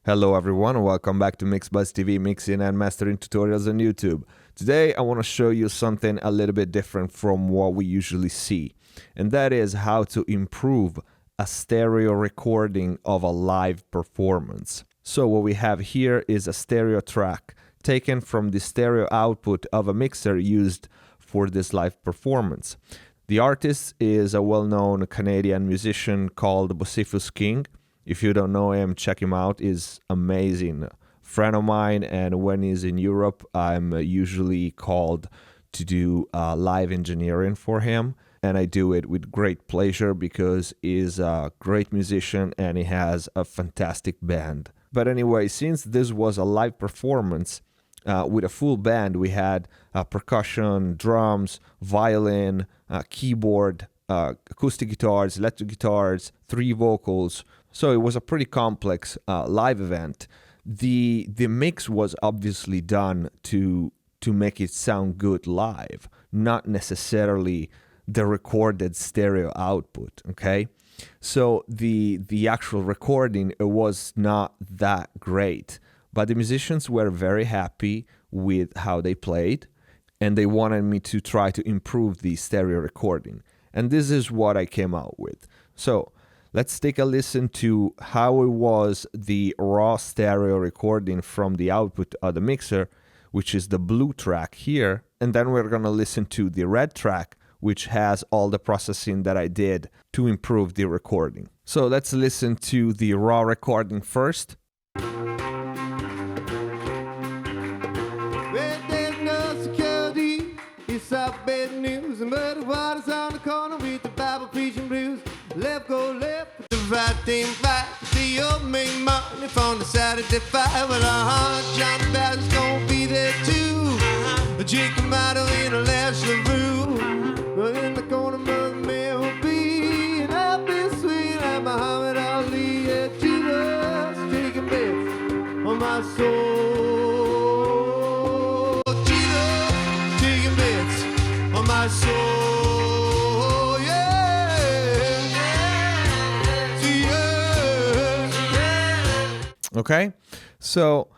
Hello everyone, welcome back to MixBuzz TV mixing and mastering tutorials on YouTube. Today I want to show you something a little bit different from what we usually see, and that is how to improve a stereo recording of a live performance. So what we have here is a stereo track taken from the stereo output of a mixer used for this live performance. The artist is a well-known Canadian musician called Bocephus King. If you don't know him, check him out. He's amazing friend of mine, and when he's in Europe, I'm usually called to do live engineering for him, and I do it with great pleasure because he's a great musician and he has a fantastic band. But anyway, since this was a live performance with a full band, we had percussion, drums, violin, keyboard, acoustic guitars, electric guitars, 3 vocals. So it was a pretty complex live event. The mix was obviously done to make it sound good live, not necessarily the recorded stereo output, okay? So the actual recording, it was not that great, but the musicians were very happy with how they played, and they wanted me to try to improve the stereo recording. And this is what I came out with. So let's take a listen to how it was the raw stereo recording from the output of the mixer, which is the blue track here. And then we're gonna listen to the red track, which has all the processing that I did to improve the recording. So let's listen to the raw recording first. Bad news and muddy waters on the corner with the Bible preaching blues. Left go left, the right thing right. The old make money from the Saturday five. But John the Baptist gonna be there too. Jacob Motto in a last LaRue. But in the corner, Mother Mary will be. And I'll be sweet like Muhammad Ali. Yeah, Jesus taking bets on my soul. My soul, yeah. Okay, so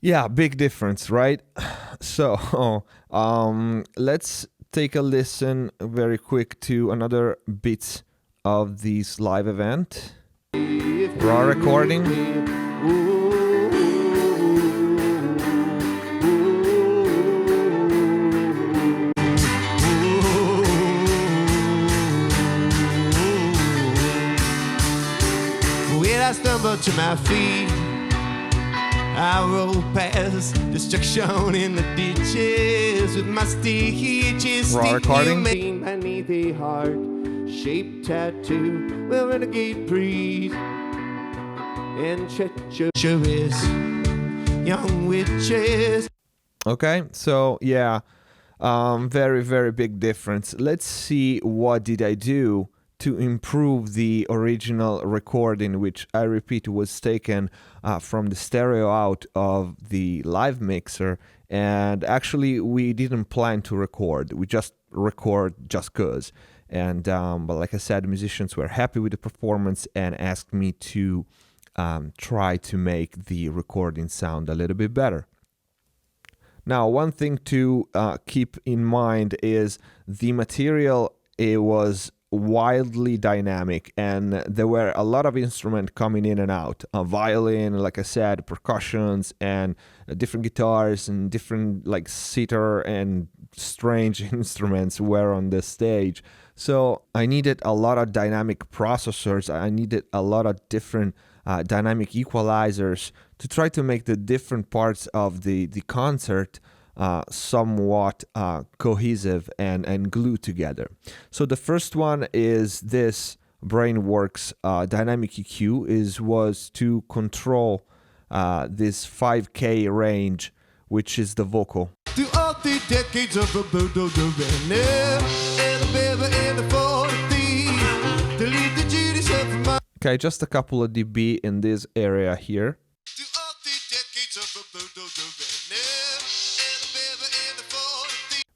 yeah, big difference, right? So let's take a listen very quick to another bit of this live event. Raw recording. I stumbled to my feet. I rolled past destruction in the ditches with my stitches. Raw recording. Beneath a heart-shaped tattoo, well, renegade priest and treacherous young witches. Okay, so yeah, very, very big difference. Let's see what did I do to improve the original recording, which I repeat was taken from the stereo out of the live mixer. And actually we didn't plan to record, we just record just cause. And but like I said, musicians were happy with the performance and asked me to try to make the recording sound a little bit better. Now, one thing to keep in mind is the material, it was wildly dynamic, and there were a lot of instruments coming in and out. A violin, like I said, percussions, and different guitars and different like sitar and strange instruments were on the stage. So I needed a lot of dynamic processors. I needed a lot of different dynamic equalizers to try to make the different parts of the concert somewhat cohesive and glued together. So the first one is this Brainworks dynamic EQ was to control this 5K range, which is the vocal. Through all 3 decades of Roberto Duran and the Beaver and the 40 to lead the Judas up from my. Okay, just a couple of dB in this area here. Through all 3 decades of Roberto Duran.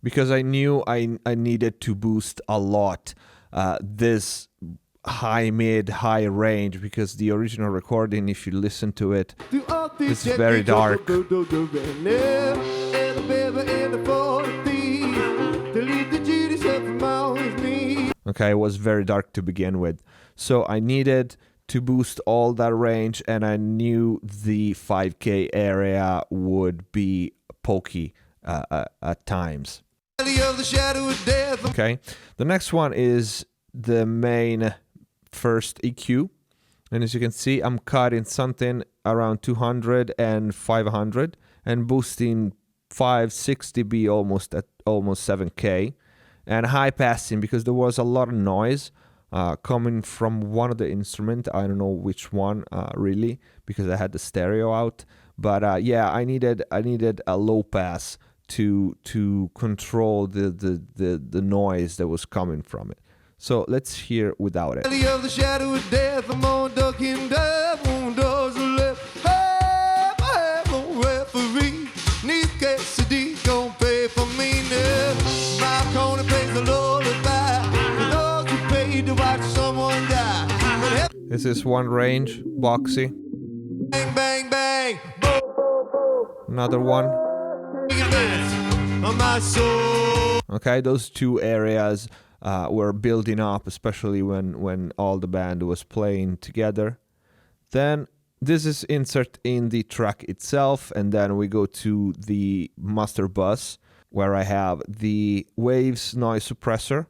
Because I knew I needed to boost a lot this high, mid, high range, because the original recording, if you listen to it, it's very dark. Okay, it was very dark to begin with. So I needed to boost all that range, and I knew the 5K area would be pokey at times. Okay, the next one is the main first EQ, and as you can see, I'm cutting something around 200 and 500 and boosting 5-6 dB almost at almost 7K, and high passing because there was a lot of noise coming from one of the instruments. I don't know which one really, because I had the stereo out, but yeah, I needed a low pass to control the noise that was coming from it. So let's hear without it. This is one range, boxy. Bang, bang, bang. Another one. Okay, those two areas were building up, especially when all the band was playing together. Then this is insert in the track itself, and then we go to the master bus, where I have the Waves noise suppressor,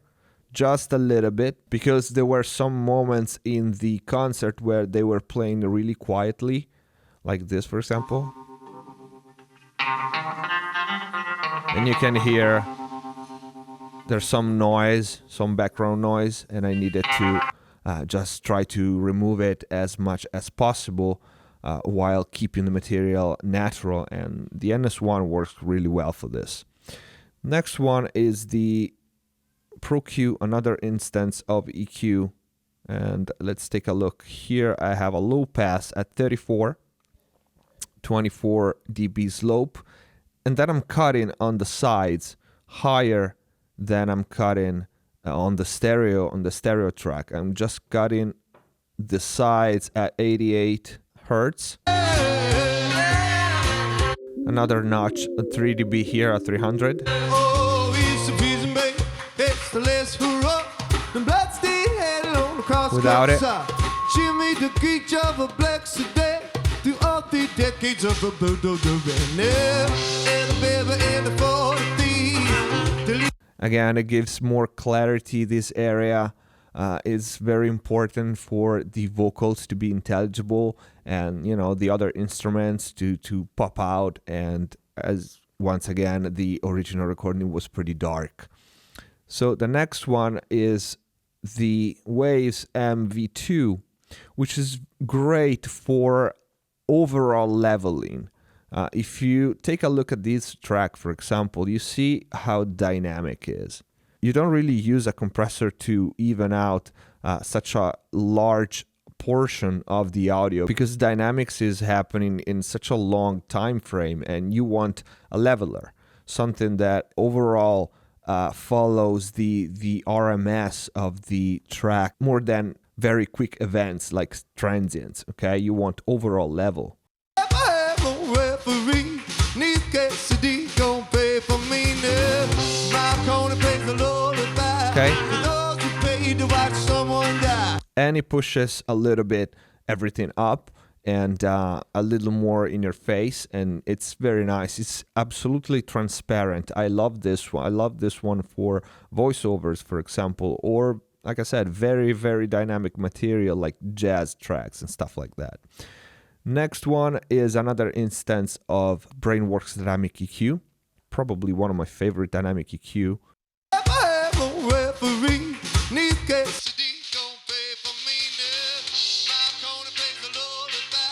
just a little bit, because there were some moments in the concert where they were playing really quietly, like this, for example. And you can hear there's some noise, some background noise, and I needed to just try to remove it as much as possible while keeping the material natural, and the NS1 works really well for this. Next one is the Pro Q, another instance of EQ, and let's take a look. Here I have a low pass at 34, 24 dB slope, and then I'm cutting on the sides higher than I'm cutting on the stereo track. I'm just cutting the sides at 88 Hertz. Another notch, 3 dB here at 300. Without it. Again, it gives more clarity. This area is very important for the vocals to be intelligible, and the other instruments to pop out. And as once again, the original recording was pretty dark. So the next one is the Waves MV2, which is great for overall leveling. If you take a look at this track, for example, you see how dynamic it is. You don't really use a compressor to even out such a large portion of the audio, because dynamics is happening in such a long time frame, and you want a leveler, something that overall follows the RMS of the track more than very quick events like transients. Okay, you want overall level. Okay. And it pushes a little bit everything up and a little more in your face, and it's very nice. It's absolutely transparent. I love this one. I love this one for voiceovers, for example, or like I said, very, very dynamic material like jazz tracks and stuff like that. Next one is another instance of Brainworks Dynamic EQ, probably one of my favorite dynamic EQ.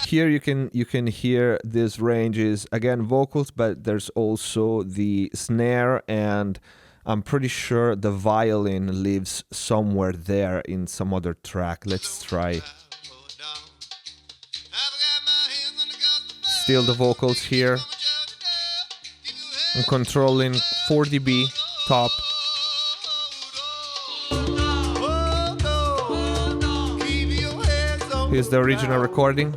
Here you can hear these ranges, again vocals, but there's also the snare, and I'm pretty sure the violin lives somewhere there in some other track. Let's try. Still the vocals here. I'm controlling 4 dB top. Here's the original recording.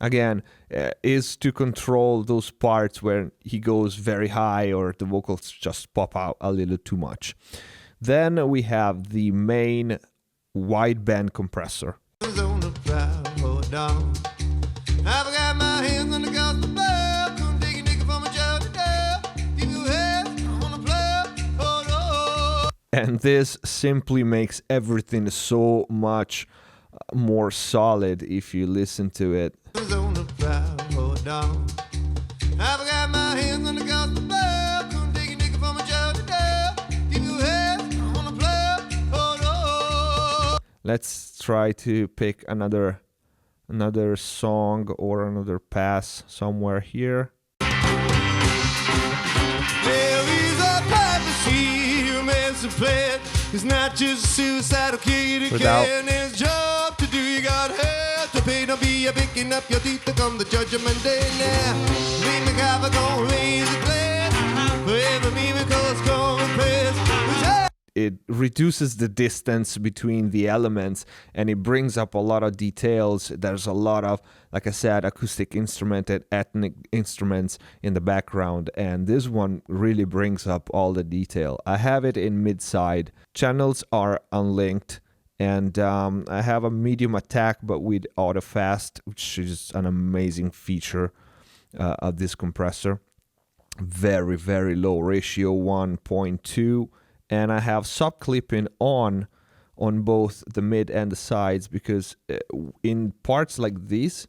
Again, is to control those parts where he goes very high or the vocals just pop out a little too much. Then we have the main wideband compressor. And this simply makes everything so much more solid if you listen to it. Let's try to pick another song or another pass somewhere here. It's not just a suicidal kid, Without his job to do. You got help to pay. Don't be picking up your teeth to come the judgment day now. Leave me cover, gonna raise the glass. Forever miracles gonna press. It reduces the distance between the elements and it brings up a lot of details. There's a lot of, like I said, acoustic instrument and ethnic instruments in the background, and this one really brings up all the detail. I have it in mid-side. Channels are unlinked, and I have a medium attack but with auto fast, which is an amazing feature of this compressor. Very, very low ratio, 1.2. And I have sub-clipping on both the mid and the sides, because in parts like this,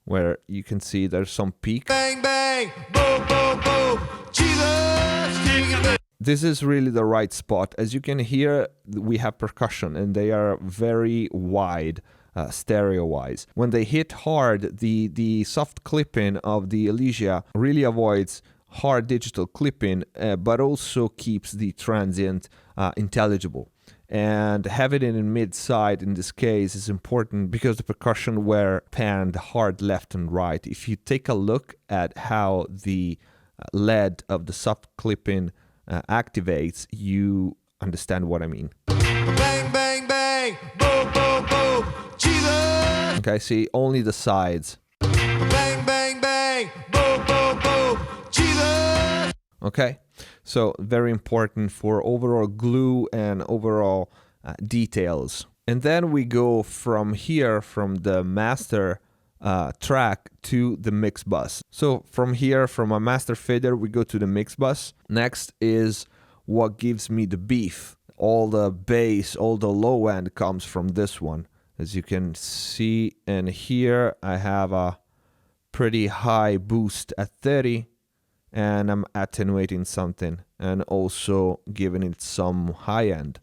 where you can see there's some peak, bang, bang, boom, boom, boom, Jesus, this is really the right spot. As you can hear, we have percussion, and they are very wide, stereo-wise. When they hit hard, the soft clipping of the Elysia really avoids hard digital clipping, but also keeps the transient intelligible. And having it in mid-side in this case is important because the percussion were panned hard left and right. If you take a look at how the LED of the soft clipping activates, you understand what I mean. Bang, bang, bang, boom, boom, boom, Jesus. Okay, see, only the sides. Bang, bang, bang, boom, boom, boom, Jesus. Okay, so very important for overall glue and overall details. And then we go from here, from the master track to the mix bus. So from here, from a master fader, we go to the mix bus. Next is what gives me the beef. All the bass, all the low end comes from this one. As you can see, and here I have a pretty high boost at 30. And I'm attenuating something and also giving it some high end.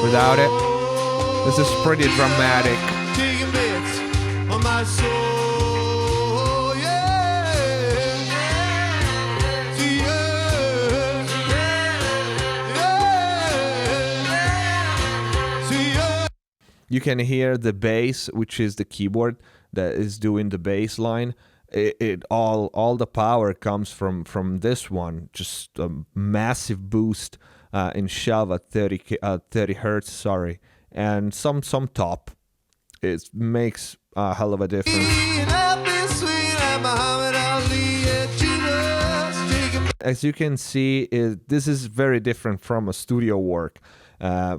Without it, this is pretty dramatic. You can hear the bass, which is the keyboard that is doing the bass line. All the power comes from this one. Just a massive boost in shelf at 30 hertz. Sorry, and some top. It makes a hell of a difference. As you can see, this is very different from a studio work.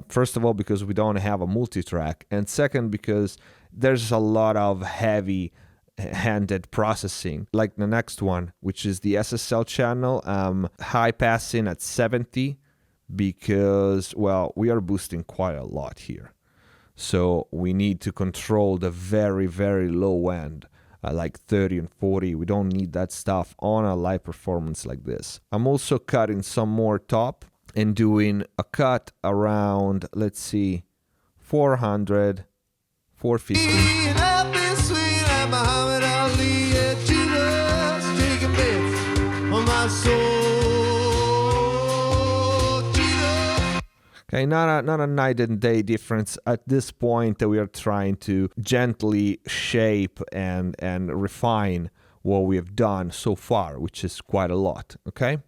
First of all, because we don't have a multi-track, and second, because there's a lot of heavy-handed processing, like the next one, which is the SSL channel. High passing at 70, because, well, we are boosting quite a lot here. So we need to control the very, very low end, like 30 and 40. We don't need that stuff on a live performance like this. I'm also cutting some more top and doing a cut around, let's see, 400, 450. Okay, not a night and day difference. At this point, we are trying to gently shape and refine what we have done so far, which is quite a lot, okay?